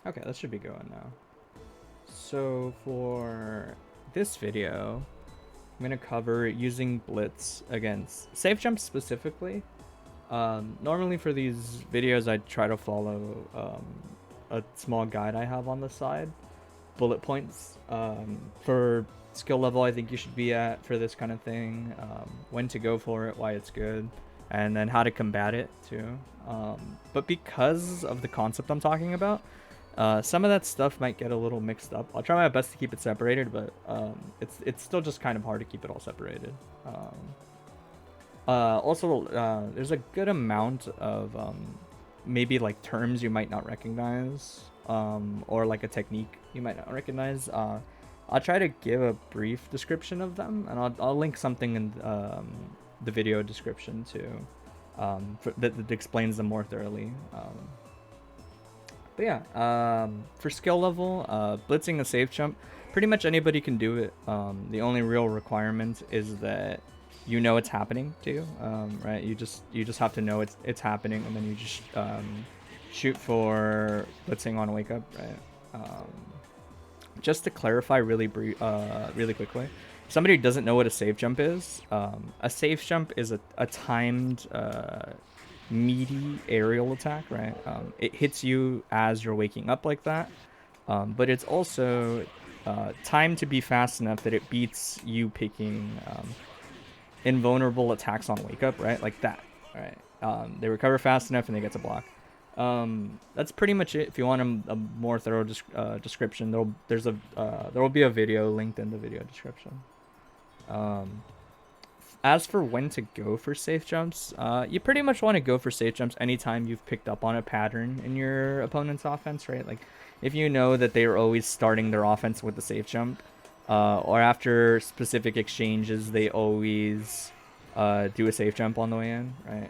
Okay, that should be going now. So for this video, I'm gonna cover using Blitz against Safe Jump specifically. Normally for these videos, I try to follow a small guide I have on the side, bullet points for skill level I think you should be at for this kind of thing, when to go for it, why it's good, and then how to combat it too. But because of the concept I'm talking about, some of that stuff might get a little mixed up. I'll try my best to keep it separated, but it's still just kind of hard to keep it all separated. Also, there's a good amount of maybe like terms you might not recognize, or like a technique you might not recognize. I'll try to give a brief description of them, and I'll link something in the video description too, that explains them more thoroughly. But yeah, for skill level, blitzing a safe jump, pretty much anybody can do it. The only real requirement is that you know it's happening too, right? You just have to know it's happening, and then you just shoot for blitzing on wake up, right? Just to clarify really really quickly, somebody who doesn't know what a safe jump is, a safe jump is a timed meaty aerial attack, right? It hits you as you're waking up like that, but it's also timed to be fast enough that it beats you picking invulnerable attacks on wake up, right? Like that, right? They recover fast enough and they get to block. That's pretty much it. If you want a more thorough description, there will be a video linked in the video description. As for when to go for safe jumps, you pretty much want to go for safe jumps anytime you've picked up on a pattern in your opponent's offense, right? Like, if you know that they are always starting their offense with the safe jump, or after specific exchanges, they always do a safe jump on the way in, right?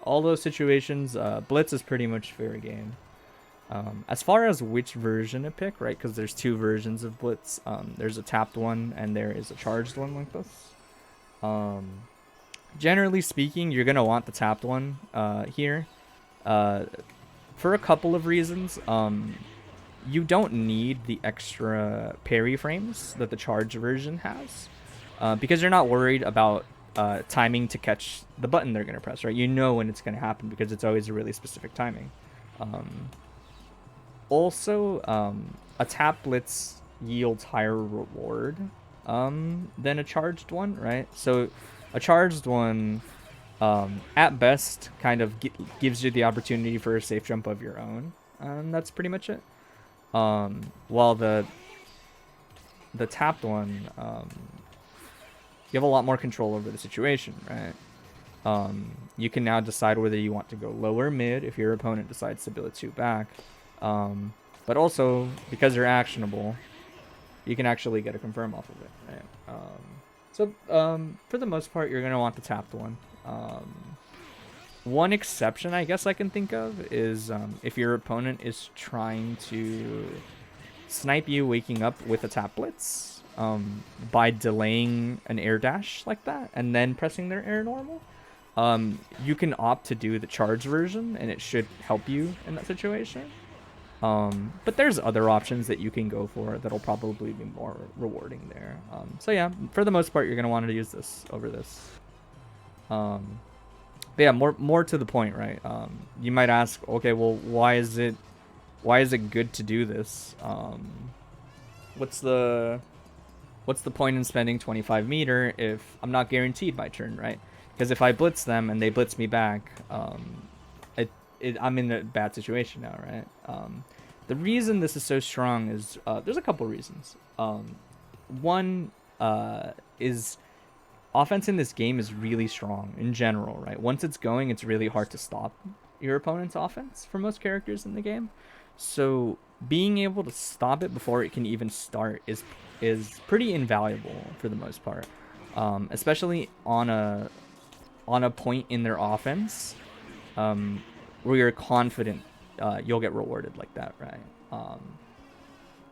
All those situations, Blitz is pretty much fair game. As far as which version to pick, right? Because there's two versions of Blitz. There's a tapped one and there is a charged one like this. Generally speaking, you're gonna want the tapped one here, for a couple of reasons. You don't need the extra parry frames that the charged version has, because you're not worried about timing to catch the button they're gonna press, right? You know when it's gonna happen because it's always a really specific timing. Also, a tap blitz yields higher reward than a charged one, right? So a charged one, at best, kind of gives you the opportunity for a safe jump of your own, and that's pretty much it. While the tapped one, you have a lot more control over the situation, right? You can now decide whether you want to go low or mid if your opponent decides to billet you back. But also, because they're actionable, you can actually get a confirm off of it, right? So for the most part, you're going to want the tapped one. One exception I guess I can think of is if your opponent is trying to snipe you waking up with a tap blitz, by delaying an air dash like that and then pressing their air normal. You can opt to do the charge version, and it should help you in that situation. But there's other options that you can go for that'll probably be more rewarding there. So yeah, for the most part, you're gonna want to use this over this. But yeah, more to the point, right? You might ask, okay, well, why is it good to do this? What's the point in spending 25 meter if I'm not guaranteed my turn, right? Because if I blitz them and they blitz me back, I'm in a bad situation now, right? The reason this is so strong is there's a couple reasons. One is offense in this game is really strong in general, right? Once it's going, it's really hard to stop your opponent's offense for most characters in the game. So being able to stop it before it can even start is pretty invaluable for the most part, especially on a point in their offense, where you're confident you'll get rewarded like that, right?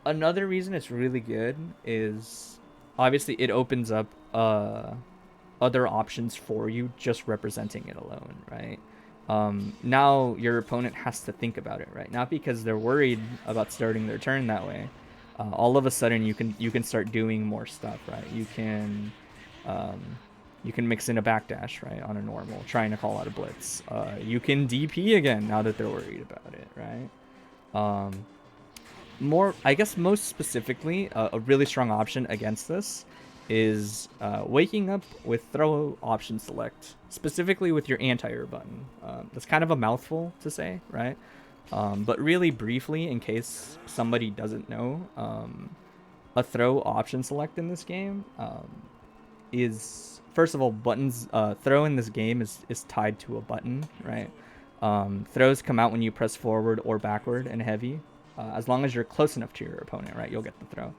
Another reason it's really good is obviously it opens up other options for you just representing it alone, right? Now your opponent has to think about it, right? Not because they're worried about starting their turn that way. All of a sudden you can start doing more stuff, right? Um, you can mix in a backdash, right, on a normal, trying to call out a blitz. You can DP again now that they're worried about it, right? Um, I guess most specifically, a really strong option against this is waking up with throw option select, specifically with your anti-air button. That's kind of a mouthful to say, right? But really briefly, in case somebody doesn't know, a throw option select in this game is, first of all, buttons. Throw in this game is tied to a button, right? Throws come out when you press forward or backward and heavy. As long as you're close enough to your opponent, right, you'll get the throw.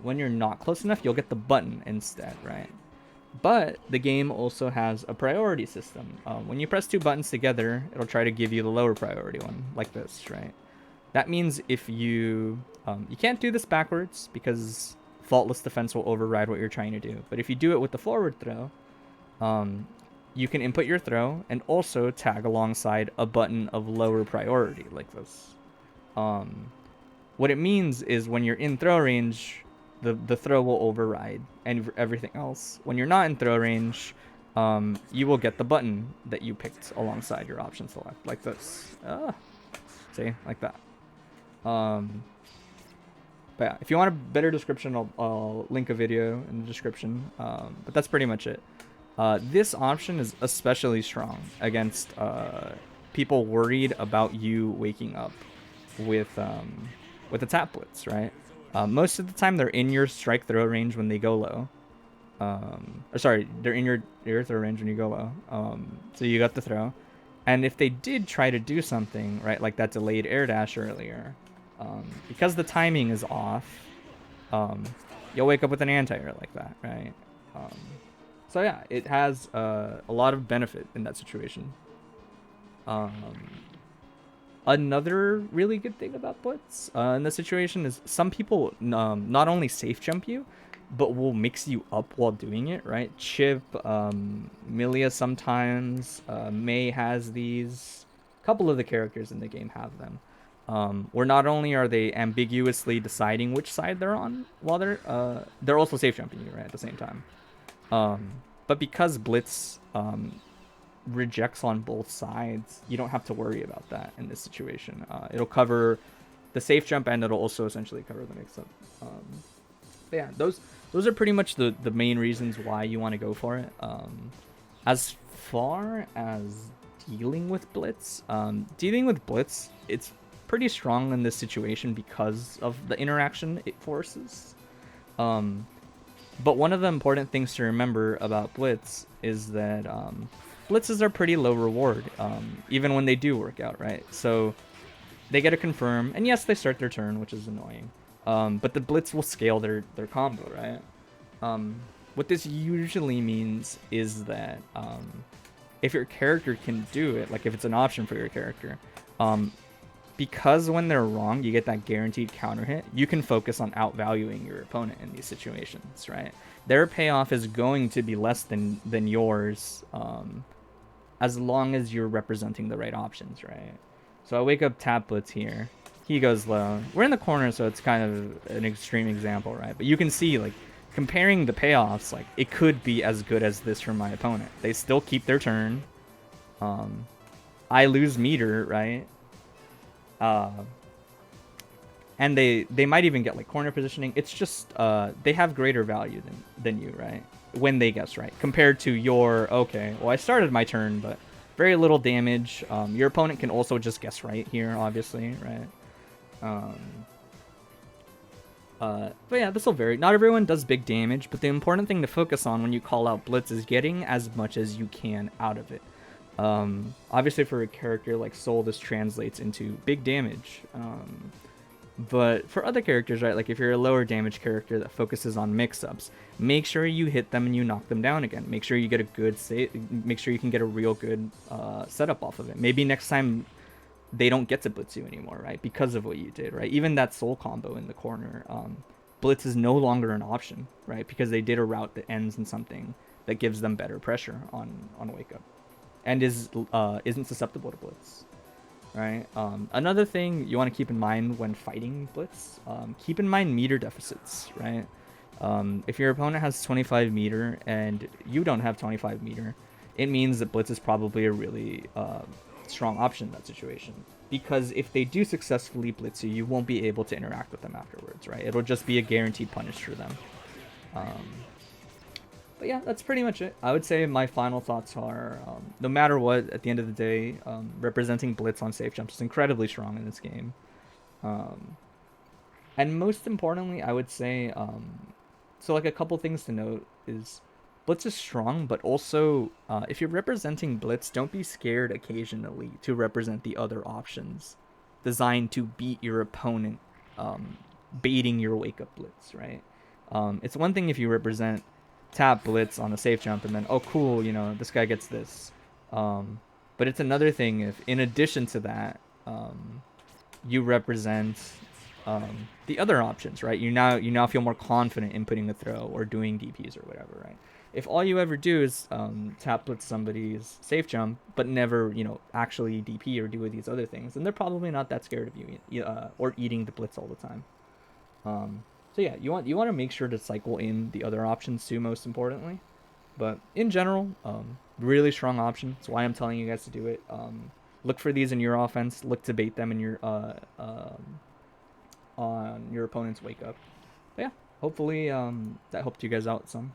When you're not close enough, you'll get the button instead, right? But the game also has a priority system. When you press two buttons together, it'll try to give you the lower priority one, like this, right? That means if you can't do this backwards because faultless defense will override what you're trying to do. But if you do it with the forward throw, you can input your throw and also tag alongside a button of lower priority, like this. What it means is when you're in throw range, the throw will override and everything else. When you're not in throw range, you will get the button that you picked alongside your option select, like this. See, like that. But yeah, if you want a better description, I'll link a video in the description. But that's pretty much it. This option is especially strong against people worried about you waking up with a tap blitz, right? Most of the time they're in your strike throw range when they go low. Or sorry, they're in your throw range when you go low. So you got the throw. And if they did try to do something, right, like that delayed air dash earlier, because the timing is off, you'll wake up with an anti-air like that, right? So yeah, it has a lot of benefit in that situation. Another really good thing about blitz in this situation is some people not only safe jump you, but will mix you up while doing it, right? Chip, Milia sometimes, May has these. A couple of the characters in the game have them. Where not only are they ambiguously deciding which side they're on while they're also safe jumping you, right, at the same time. But because blitz rejects on both sides, you don't have to worry about that in this situation. It'll cover the safe jump and it'll also essentially cover the mix-up. But yeah, those are pretty much the main reasons why you want to go for it. As far as dealing with blitz, it's pretty strong in this situation because of the interaction it forces. But one of the important things to remember about blitz is that blitzes are pretty low reward, even when they do work out, right? So they get a confirm, and yes, they start their turn, which is annoying. But the blitz will scale their combo, right? What this usually means is that if your character can do it, like if it's an option for your character, because when they're wrong, you get that guaranteed counter hit, you can focus on outvaluing your opponent in these situations, right? Their payoff is going to be less than yours, as long as you're representing the right options, right? So I wake up tap blitz here. He goes low. We're in the corner, so it's kind of an extreme example, right? But you can see, like, comparing the payoffs, like, it could be as good as this from my opponent. They still keep their turn. I lose meter, right? And they might even get like corner positioning. It's just they have greater value than you, right? When they guess right, compared to your, okay, well, I started my turn, but very little damage. Your opponent can also just guess right here, obviously, right? But yeah, this will vary. Not everyone does big damage, but the important thing to focus on when you call out blitz is getting as much as you can out of it. Obviously for a character like Soul, this translates into big damage. But for other characters, right, like if you're a lower damage character that focuses on mix-ups, make sure you hit them and you knock them down again. Make sure you get a good save. Make sure you can get a real good setup off of it. Maybe next time they don't get to blitz you anymore, right, because of what you did, right? Even that Soul combo in the corner, blitz is no longer an option, right, because they did a route that ends in something that gives them better pressure on wake up. and isn't susceptible to blitz, right? Another thing you want to keep in mind when fighting blitz, keep in mind meter deficits, right? If your opponent has 25 meter and you don't have 25 meter, it means that blitz is probably a really strong option in that situation. Because if they do successfully blitz you, you won't be able to interact with them afterwards, right? It'll just be a guaranteed punish for them. But yeah, that's pretty much it. I would say my final thoughts are, no matter what, at the end of the day, representing blitz on safe jumps is incredibly strong in this game. And most importantly, I would say, so like a couple things to note is blitz is strong, but also if you're representing blitz, don't be scared occasionally to represent the other options designed to beat your opponent, baiting your wake up blitz, right? It's one thing if you represent tap blitz on a safe jump and then, oh cool, you know, this guy gets this. But it's another thing if in addition to that, you represent the other options, right? You now feel more confident in putting a throw or doing DPs or whatever, right? If all you ever do is tap blitz somebody's safe jump, but never, you know, actually DP or do these other things, then they're probably not that scared of you, or eating the blitz all the time. So yeah, you want to make sure to cycle in the other options too, most importantly. But in general, really strong option. That's why I'm telling you guys to do it. Look for these in your offense. Look to bait them in your on your opponent's wake up. But yeah, hopefully that helped you guys out some.